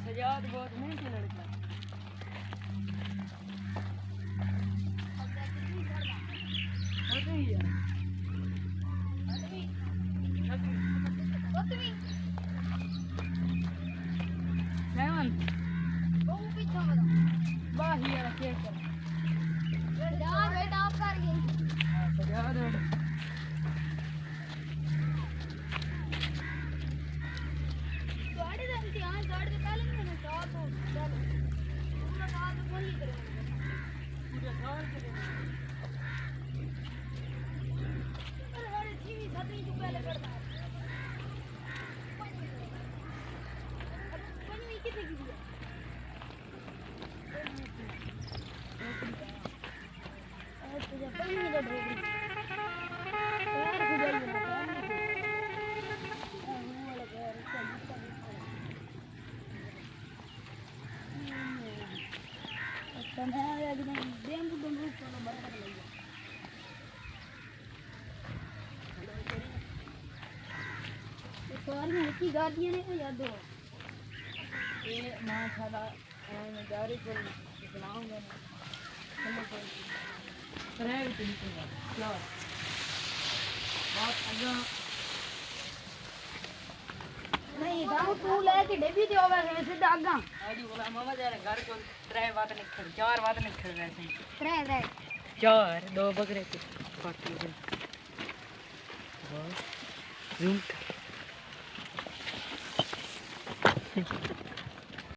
सजाद बहुत मेहनती लड़का है। गाड़ियां नहीं याद हो ये ना सादा मैं गाड़ी को चलाऊंगा ना करे तो निकलूंगा क्या बात आगे नहीं गांव तू लेके डेबी दे होवे वैसे आगा आजी बोला मामा जरा घर को त्रै बात नहीं खड़ चार बात नहीं खड़ वैसे त्रै चार दो बकरे के पाटी दे बस झुमका